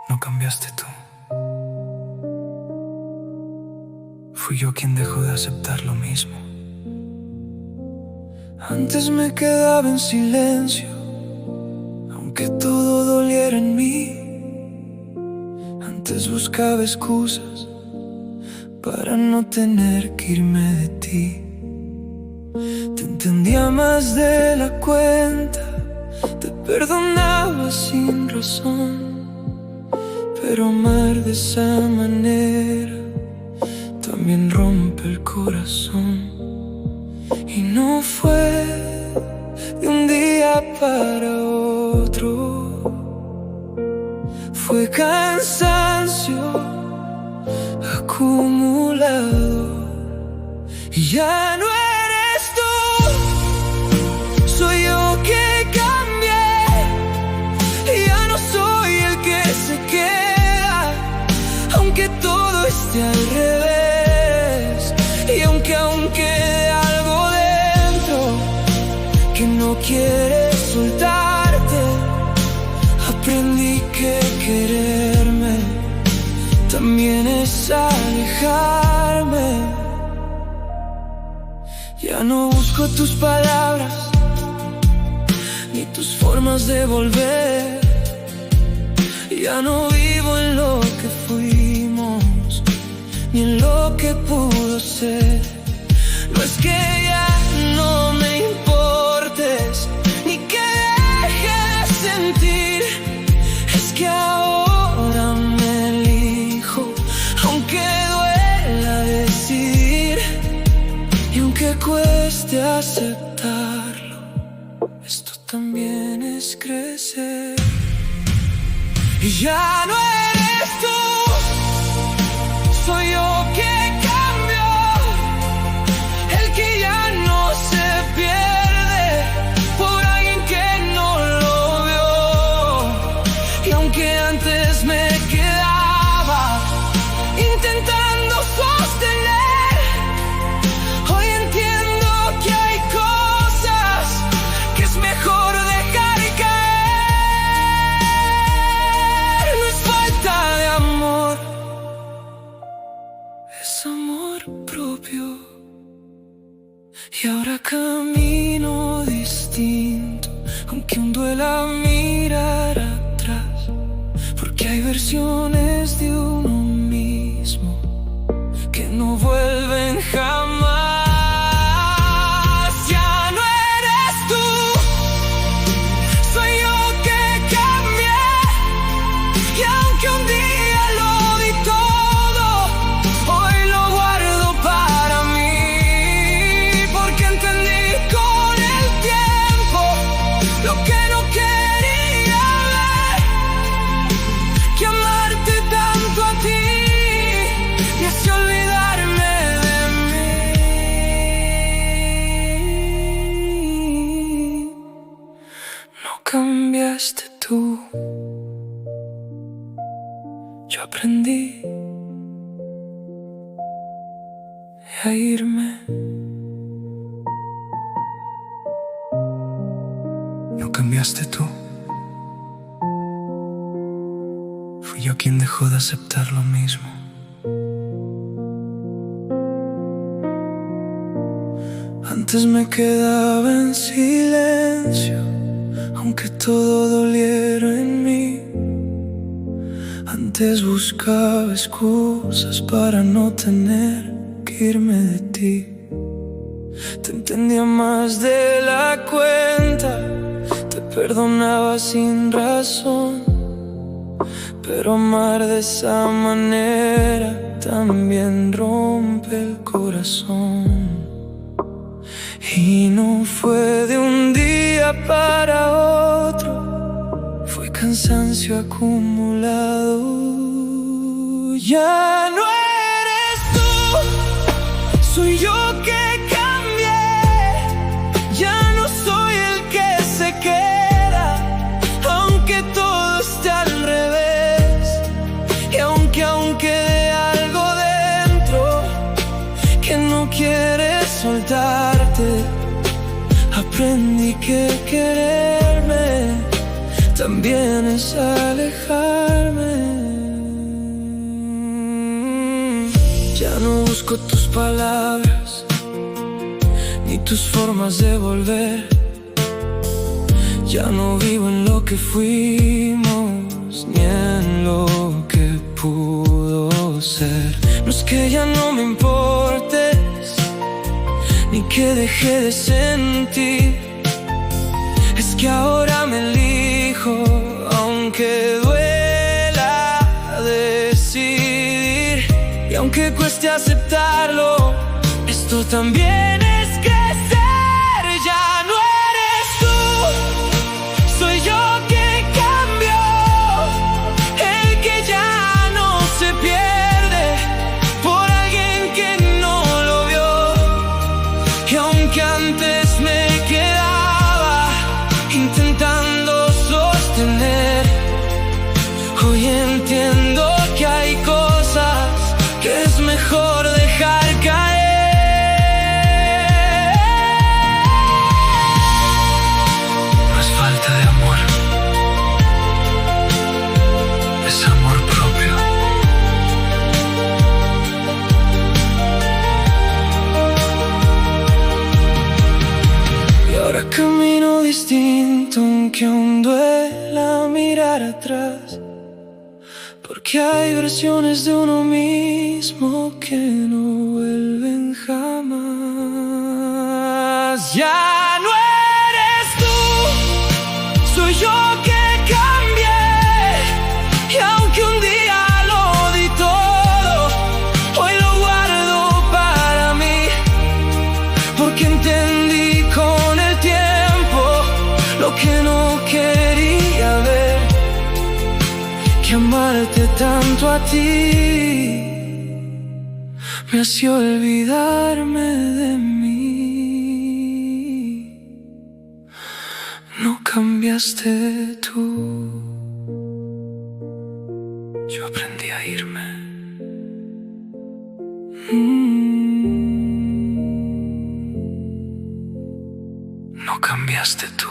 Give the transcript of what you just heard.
No cambiaste tú. Fui yo quien dejó de aceptar lo mismo. Antes me quedaba en silencio, aunque todo doliera en mí. Antes buscaba excusas para no tener que irme de ti. Te entendía más de la cuenta, te perdonaba sin razón, pero amar de esa manera también rompe el corazón. Y no fue de un día para otro, fue cansancio acumulado. Y ya no eres tú, soy yo que cambié. Ya no soy el que se queda, aunque todo esté al revés. Y aunque aún quede algo dentro que no quiere soltarte, aprendí que quererme también es alejarme. Ya no busco tus palabras ni tus formas de volver. Ya no vivo en lo que fuimos ni en lo que pudo ser. No es que ya no me importes ni que dejes de sentir, es que ahora me elijo, aunque duela decidir. Y aunque cueste aceptarlo, esto también es crecer. Y ya no eres tú, soy yo que cambio, el que ya no se pierde por alguien que no lo vio. Y aunque antes me quedaba intentando sostener, hoy entiendo que hay cosas que es mejor dejar caer. No es falta de amor, es amor propio. Y ahora camino distinto, aunque aún duela mirar atrás, porque hay versiones de uno mismo que no vuelven jamás. Ya no eres tú, soy yo que cambié. Y aunque un día lo di todo, hoy lo guardo para mí, porque entendí con el tiempo lo que no quería ver, que amarte tanto a ti me hace olvidarme de mí. No cambiaste tú, yo aprendí a irme. No cambiaste tú, fui yo quien dejó de aceptar lo mismo. Antes me quedaba en silencio, aunque todo doliera en mí. Antes buscaba excusas para no tener que irme de ti. Te entendía más de la cuenta, te perdonaba sin razón, pero amar de esa manera también rompe el corazón. Y no fue de un día para otro, fue cansancio acumulado. Ya no eres tú, soy yo que cambié. Ya no soy el que se queda, aunque todo esté al revés. Y aunque aún quede algo dentro que no quiere soltarte, aprendí que quererme también es alejarme. conozco tus palabras ni tus formas de volver. Ya no vivo en lo que fuimos ni en lo que pudo ser. No es que ya no me importes ni que dejé de sentir, es que ahora me elijo, aunque duela decidir. Y aunque cueste aceptarlo, esto también es crecer. Ya no eres tú, soy yo que cambió, el que ya no se pierde por alguien que no lo vio. Y aunque antes me quedaba intentando sostener, hoy entiendo que hay cosas que es mejor dejar caer. No es falta de amor, es amor propio. Y ahora camino distinto, aunque aún duela mirar atrás, porque hay versiones de uno mismo que no vuelven jamás. Ya no eres tú, soy yo que cambié. Y aunque un día lo di todo, hoy lo guardo para mí, porque entendí con el tiempo lo que no quería ver, que amarte tanto a ti me hacía olvidarme de mí. No cambiaste tú, yo aprendí a irme. No cambiaste tú.